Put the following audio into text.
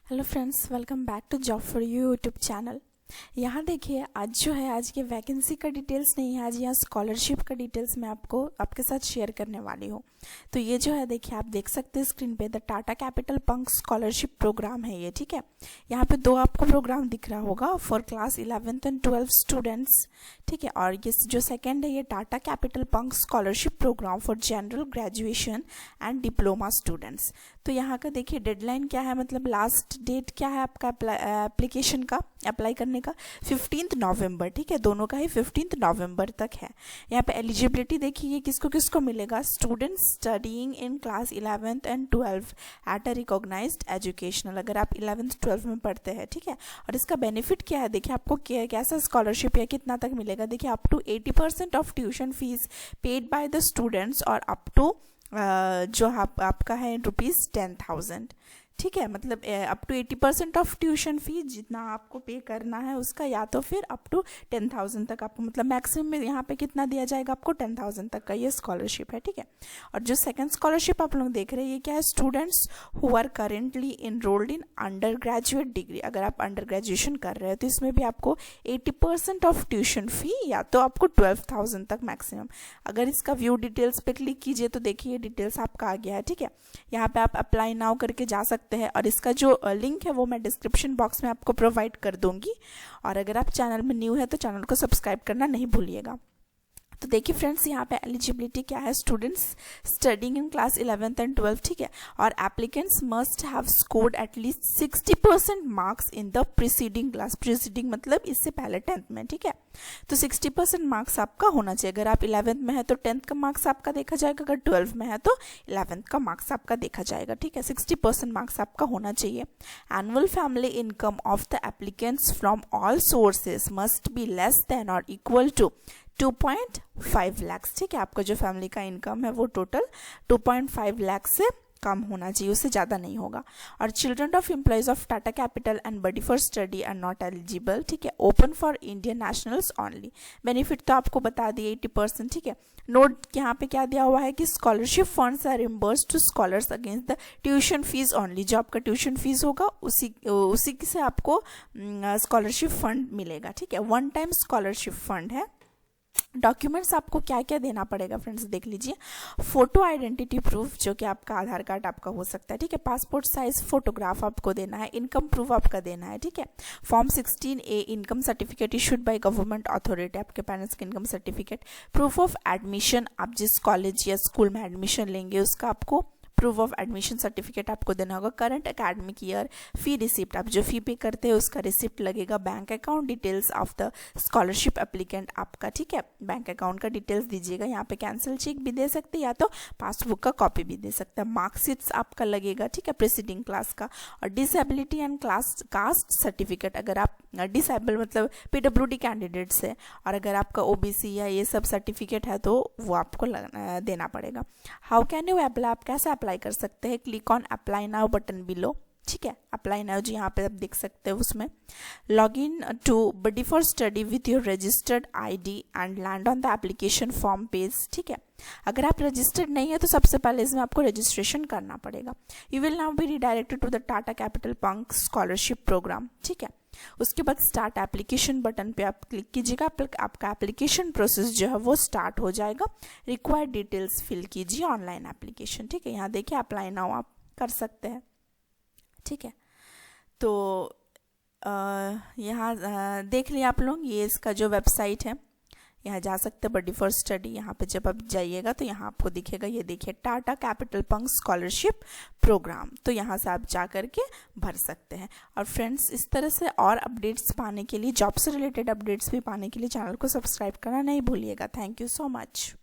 Hello friends, welcome back to job for you YouTube channel. यहाँ देखिए, आज जो है आज के वैकेंसी का डिटेल्स नहीं है, आज यहाँ स्कॉलरशिप का डिटेल्स मैं आपके साथ शेयर करने वाली हूँ। तो ये जो है देखिए, आप देख सकते हैं स्क्रीन पे, the Tata Capital Pankh scholarship programme है ये, ठीक है। यहाँ पे दो आपको प्रोग्राम दिख रहा होगा for class 11th and 12th students, ठीक है। और ये जो सेकेंड है, ये Tata Capital Pankh scholarship programme for general graduation and diploma students. तो यहाँ का देखिए डेडलाइन क्या है, मतलब लास्ट डेट क्या है आपका एप्लीकेशन का अप्लाई करने का, 15 नवंबर, ठीक है। दोनों का ही 15 नवंबर तक है। यहाँ पे एलिजिबिलिटी देखिए, ये किसको किसको मिलेगा, students studying in class 11th and 12th at a recognised educational, अगर आप 11th 12th में पढ़ते हैं, ठीक है। और इसका बेनिफिट क्या है, देखिए आपको कैसा स्कॉलरशिप या कितना तक मिलेगा, देखिए up to 80% of tuition fees paid by the students और अप टू जो आपका है ₹10,000, ठीक है। मतलब up to 80% of tuition fee जितना आपको पे करना है उसका, या तो फिर अप टू 10,000 तक आपको, मतलब मैक्सिमम में यहाँ पे कितना दिया जाएगा आपको, 10,000 तक का ये स्कॉलरशिप है, ठीक है। और जो सेकंड स्कॉलरशिप आप लोग देख रहे हैं, ये क्या है, students who are currently enrolled in undergraduate degree, अगर आप अंडर ग्रेजुएशन कर रहे हैं तो इसमें भी आपको 80% ऑफ ट्यूशन फी या तो आपको 12,000 तक मैक्सिमम। अगर इसका व्यू डिटेल्स पे क्लिक कीजिए तो देखिए डिटेल्स आपका आ गया है, ठीक है। यहाँ पे आप अप्लाई नाउ करके जा सकते हैं और इसका जो लिंक है वो मैं डिस्क्रिप्शन बॉक्स में आपको प्रोवाइड कर दूंगी। और अगर आप चैनल में न्यू है तो चैनल को सब्सक्राइब करना नहीं भूलिएगा। तो देखिए फ्रेंड्स, यहाँ पे एलिजिबिलिटी क्या है, students studying in class 11th and 12th, ठीक है। और applicants must have scored at least 60% marks in the preceding class, preceding मतलब इससे पहले 10th में, ठीक है। तो 60% मार्क्स आपका होना चाहिए। अगर आप 11th में है तो 10th का मार्क्स आपका देखा जाएगा, अगर 12th में है तो 11th का मार्क्स आपका देखा जाएगा, ठीक है। 60% मार्क्स आपका होना चाहिए। Annual family income of the applicants from all sources must be less than और इक्वल टू 2.5 लाख, ठीक है। आपका जो फैमिली का इनकम है वो टोटल 2.5 लाख से कम होना चाहिए, उससे ज़्यादा नहीं होगा। और children of employees of Tata Capital and Buddy for Study are not eligible, ठीक है। Open for Indian nationals only. Benefit तो आपको बता दिए 80%, ठीक है। नोट यहाँ पे क्या दिया हुआ है कि scholarship funds are reimburse to scholars against the tuition fees only, जो आपका ट्यूशन फीस होगा उसी से आपको स्कॉलरशिप फंड मिलेगा, ठीक है। वन टाइम स्कॉलरशिप फंड है। डॉक्यूमेंट्स आपको क्या क्या देना पड़ेगा फ्रेंड्स, देख लीजिए। फोटो आइडेंटिटी प्रूफ, जो कि आपका आधार कार्ड आपका हो सकता है, ठीक है। पासपोर्ट साइज फोटोग्राफ आपको देना है। इनकम प्रूफ आपका देना है, ठीक है। Form 16A income certificate issued by government authority, आपके पेरेंट्स के income certificate. Proof of admission, आप जिस कॉलेज या स्कूल में एडमिशन लेंगे उसका आपको प्रूफ ऑफ एडमिशन सर्टिफिकेट आपको देना होगा। करंट एकेडमिक ईयर, फी रिसिप्ट, आप जो फी पे करते हैं उसका रिसिप्ट लगेगा। Bank account details of the scholarship applicant आपका, ठीक है। बैंक अकाउंट का डिटेल्स दीजिएगा। यहाँ पे कैंसिल चेक भी दे सकते हैं या तो पासबुक का कॉपी भी दे सकते हैं। मार्कशीट्स आपका लगेगा, ठीक है, प्रीसीडिंग क्लास का। और डिसेबिलिटी एंड कास्ट सर्टिफिकेट, अगर आप डिसेबल मतलब PWD कैंडिडेट्स है और अगर आपका OBC या ये सब सर्टिफिकेट है तो वो आपको देना पड़ेगा। हाउ कैन यू अप्लाई, आप कैसे अप्लाई कर सकते हैं, click on apply now button below, ठीक है। अप्लाई नाउ जी यहाँ पे आप देख सकते हैं, उसमें log in to Buddy for Study with your registered ID and land on the application form page, ठीक है। अगर आप रजिस्टर्ड नहीं है तो सबसे पहले इसमें आपको रजिस्ट्रेशन करना पड़ेगा। You will now be redirected to the Tata Capital Pankh scholarship programme, ठीक है। उसके बाद स्टार्ट एप्लीकेशन बटन पे आप क्लिक कीजिएगा, आपका एप्लीकेशन प्रोसेस जो है वो स्टार्ट हो जाएगा। रिक्वायर्ड डिटेल्स फिल कीजिए, ऑनलाइन एप्लीकेशन, ठीक है। यहाँ देखिए अप्लाई नाउ आप कर सकते हैं, ठीक है। तो यहाँ देख लिया आप लोग, ये इसका जो वेबसाइट है, यहाँ जा सकते हैं बडी फॉर स्टडी। यहाँ पे जब आप जाइएगा तो यहाँ आपको दिखेगा, ये देखिए Tata Capital Pankh scholarship programme. तो यहाँ से आप जा करके भर सकते हैं। और फ्रेंड्स, इस तरह से और अपडेट्स पाने के लिए, जॉब से रिलेटेड अपडेट्स भी पाने के लिए चैनल को सब्सक्राइब करना नहीं भूलिएगा। Thank you so much.